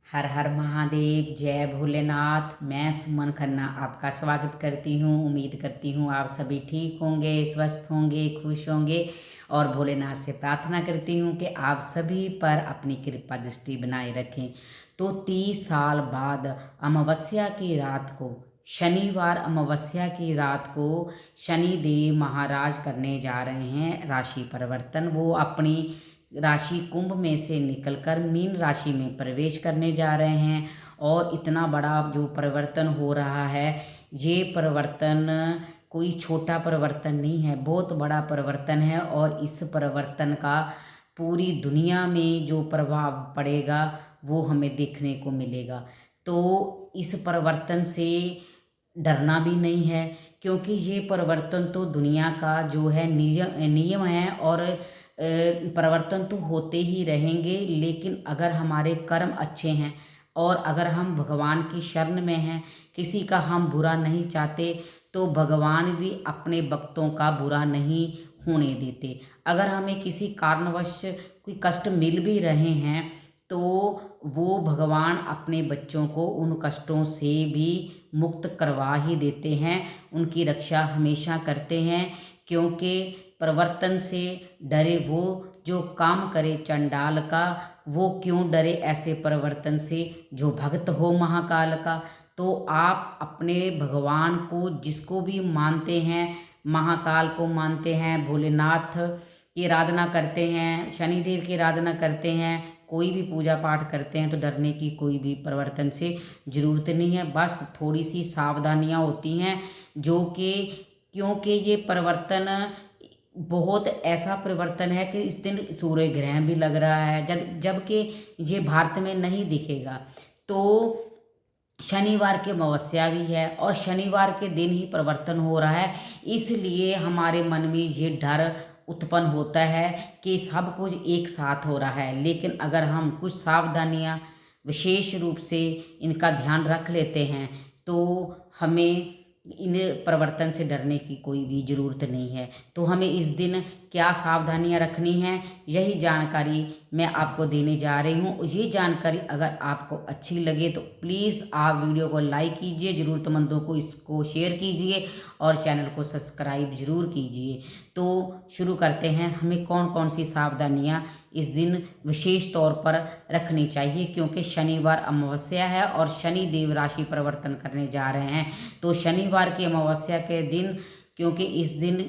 हर हर महादेव, जय भोलेनाथ। मैं सुमन खन्ना आपका स्वागत करती हूँ। उम्मीद करती हूँ आप सभी ठीक होंगे, स्वस्थ होंगे, खुश होंगे और भोलेनाथ से प्रार्थना करती हूँ कि आप सभी पर अपनी कृपा दृष्टि बनाए रखें। तो 30 साल बाद अमावस्या की रात को, शनिवार अमावस्या की रात को शनि देव महाराज करने जा रहे हैं राशि परिवर्तन। वो अपनी राशि कुंभ में से निकलकर मीन राशि में प्रवेश करने जा रहे हैं। और इतना बड़ा जो परिवर्तन हो रहा है, ये परिवर्तन कोई छोटा परिवर्तन नहीं है, बहुत बड़ा परिवर्तन है। और इस परिवर्तन का पूरी दुनिया में जो प्रभाव पड़ेगा वो हमें देखने को मिलेगा। तो इस परिवर्तन से डरना भी नहीं है, क्योंकि ये परिवर्तन तो दुनिया का जो है नियम है। और परिवर्तन तो होते ही रहेंगे, लेकिन अगर हमारे कर्म अच्छे हैं और अगर हम भगवान की शरण में हैं, किसी का हम बुरा नहीं चाहते, तो भगवान भी अपने भक्तों का बुरा नहीं होने देते। अगर हमें किसी कारणवश कोई कष्ट मिल भी रहे हैं, तो वो भगवान अपने बच्चों को उन कष्टों से भी मुक्त करवा ही देते हैं, उनकी रक्षा हमेशा करते हैं। क्योंकि परिवर्तन से डरे वो जो काम करे चंडाल का, वो क्यों डरे ऐसे परिवर्तन से जो भक्त हो महाकाल का। तो आप अपने भगवान को जिसको भी मानते हैं, महाकाल को मानते हैं, भोलेनाथ की आराधना करते हैं, शनिदेव की आराधना करते हैं, कोई भी पूजा पाठ करते हैं, तो डरने की कोई भी परिवर्तन से ज़रूरत नहीं है। बस थोड़ी सी सावधानियां होती हैं, जो कि क्योंकि ये परिवर्तन बहुत ऐसा परिवर्तन है कि इस दिन सूर्य ग्रहण भी लग रहा है, जबकि ये भारत में नहीं दिखेगा। तो शनिवार के अमावस्या भी है और शनिवार के दिन ही परिवर्तन हो रहा है। इसलिए हमारे मन में ये डर उत्पन्न होता है कि सब कुछ एक साथ हो रहा है। लेकिन अगर हम कुछ सावधानियां विशेष रूप से इनका ध्यान रख लेते हैं, तो हमें इन परिवर्तन से डरने की कोई भी ज़रूरत नहीं है। तो हमें इस दिन क्या सावधानियां रखनी हैं, यही जानकारी मैं आपको देने जा रही हूँ। ये जानकारी अगर आपको अच्छी लगे तो प्लीज़ आप वीडियो को लाइक कीजिए, ज़रूरतमंदों को इसको शेयर कीजिए और चैनल को सब्सक्राइब ज़रूर कीजिए। तो शुरू करते हैं, हमें कौन कौन सी सावधानियाँ इस दिन विशेष तौर पर रखनी चाहिए। क्योंकि शनिवार अमावस्या है और शनि देव राशि परिवर्तन करने जा रहे हैं। तो शनिवार की अमावस्या के दिन, क्योंकि इस दिन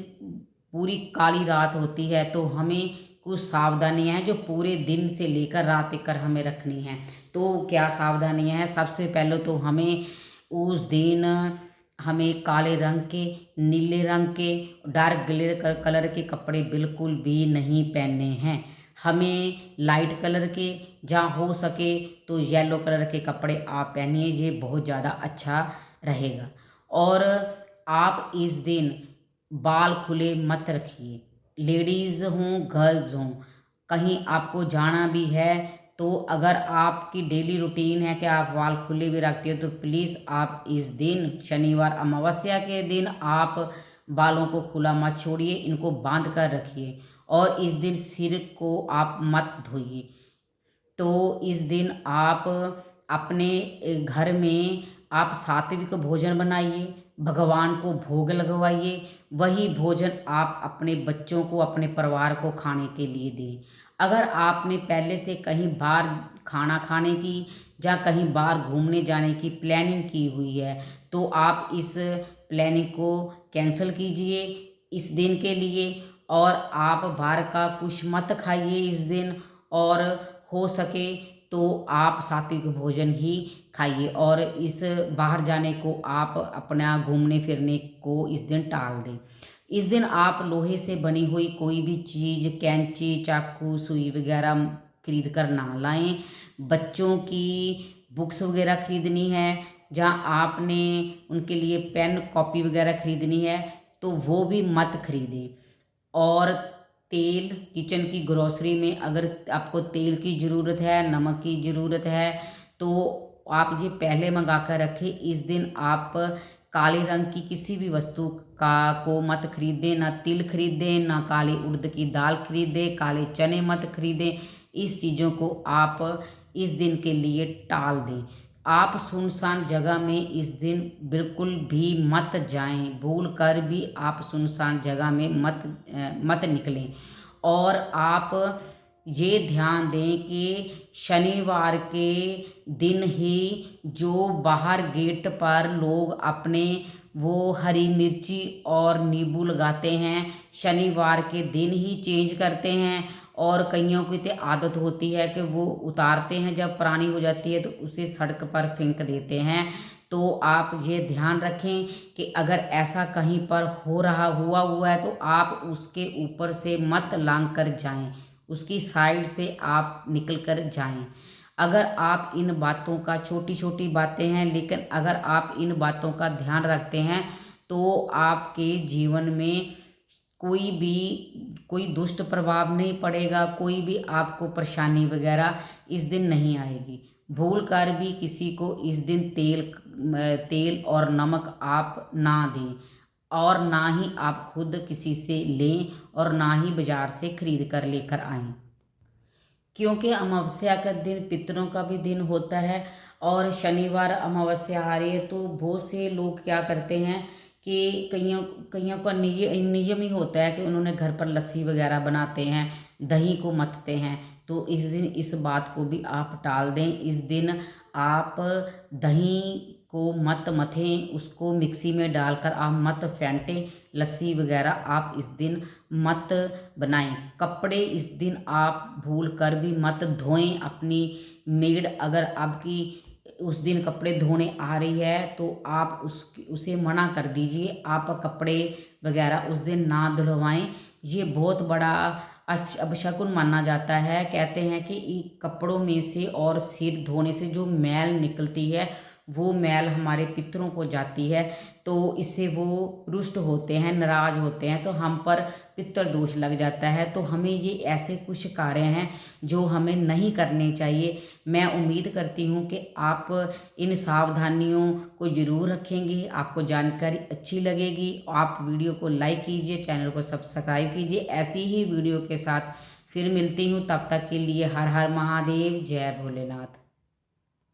पूरी काली रात होती है, तो हमें कुछ सावधानियां हैं जो पूरे दिन से लेकर रात तक हमें रखनी है। तो क्या सावधानियां हैं? सबसे पहले तो हमें उस दिन हमें काले रंग के, नीले रंग के, डार्क कलर के कपड़े बिल्कुल भी नहीं पहनने हैं। हमें लाइट कलर के, जहाँ हो सके तो येलो कलर के कपड़े आप पहनिए, ये बहुत ज़्यादा अच्छा रहेगा। और आप इस दिन बाल खुले मत रखिए, लेडीज़ हों गर्ल्स हों। कहीं आपको जाना भी है, तो अगर आपकी डेली रूटीन है कि आप बाल खुले भी रखते हो, तो प्लीज़ आप इस दिन शनिवार अमावस्या के दिन आप बालों को खुला मत छोड़िए, इनको बांध कर रखिए। और इस दिन सिर को आप मत धोइए। तो इस दिन आप अपने घर में आप सात्विक भोजन बनाइए, भगवान को भोग लगवाइए, वही भोजन आप अपने बच्चों को, अपने परिवार को खाने के लिए दें। अगर आपने पहले से कहीं बाहर खाना खाने की या कहीं बाहर घूमने जाने की प्लानिंग की हुई है, तो आप इस प्लानिंग को कैंसिल कीजिए इस दिन के लिए। और आप बाहर का कुछ मत खाइए इस दिन। और हो सके तो आप सात्विक भोजन ही खाइए, और इस बाहर जाने को आप अपना घूमने फिरने को इस दिन टाल दें। इस दिन आप लोहे से बनी हुई कोई भी चीज़, कैंची, चाकू, सुई वगैरह खरीद कर ना लाएं। बच्चों की बुक्स वगैरह खरीदनी है, जहाँ आपने उनके लिए पेन कॉपी वगैरह खरीदनी है, तो वो भी मत खरीदें। और तेल, किचन की ग्रोसरी में अगर आपको तेल की ज़रूरत है, नमक की ज़रूरत है, तो आप ये पहले मंगा कर रखें। इस दिन आप काले रंग की किसी भी वस्तु का को मत खरीदें, ना तिल खरीदें, ना काली उड़द की दाल खरीदें, काले चने मत खरीदें। इस चीज़ों को आप इस दिन के लिए टाल दें। आप सुनसान जगह में इस दिन बिल्कुल भी मत जाएं, भूल कर भी आप सुनसान जगह में मत निकलें। और आप ये ध्यान दें कि शनिवार के दिन ही जो बाहर गेट पर लोग अपने वो हरी मिर्ची और नींबू लगाते हैं, शनिवार के दिन ही चेंज करते हैं। और कईयों की तो आदत होती है कि वो उतारते हैं, जब पुरानी हो जाती है तो उसे सड़क पर फेंक देते हैं। तो आप ये ध्यान रखें कि अगर ऐसा कहीं पर हुआ है तो आप उसके ऊपर से मत लांग कर जाएं, उसकी साइड से आप निकल कर जाएं। अगर आप इन बातों का, छोटी छोटी बातें हैं लेकिन अगर आप इन बातों का ध्यान रखते हैं तो आपके जीवन में कोई दुष्ट प्रभाव नहीं पड़ेगा, कोई भी आपको परेशानी वगैरह इस दिन नहीं आएगी। भूल कर भी किसी को इस दिन तेल और नमक आप ना दें, और ना ही आप खुद किसी से लें, और ना ही बाजार से खरीद कर लेकर आएं। क्योंकि अमावस्या का दिन पितरों का भी दिन होता है, और शनिवार अमावस्या आ रही है तो बहुत से लोग क्या करते हैं कि कईयों कईयों का नियम ही होता है कि उन्होंने घर पर लस्सी वगैरह बनाते हैं, दही को मथते हैं। तो इस दिन इस बात को भी आप टाल दें। इस दिन आप दही को मत मथें, उसको मिक्सी में डालकर आप मत फेंटें, लस्सी वगैरह आप इस दिन मत बनाएं। कपड़े इस दिन आप भूल कर भी मत धोएं। अपनी मेड अगर आपकी उस दिन कपड़े धोने आ रही है तो आप उसे मना कर दीजिए, आप कपड़े वगैरह उस दिन ना धुलवाएं। ये बहुत बड़ा अपशकुन माना जाता है। कहते हैं कि कपड़ों में से और सिर धोने से जो मैल निकलती है वो मैल हमारे पितरों को जाती है, तो इससे वो रुष्ट होते हैं, नाराज होते हैं, तो हम पर पितर दोष लग जाता है। तो हमें ये ऐसे कुछ कार्य हैं जो हमें नहीं करने चाहिए। मैं उम्मीद करती हूँ कि आप इन सावधानियों को ज़रूर रखेंगे, आपको जानकारी अच्छी लगेगी। आप वीडियो को लाइक कीजिए, चैनल को सब्सक्राइब कीजिए। ऐसी ही वीडियो के साथ फिर मिलती हूँ, तब तक के लिए हर हर महादेव, जय भोलेनाथ।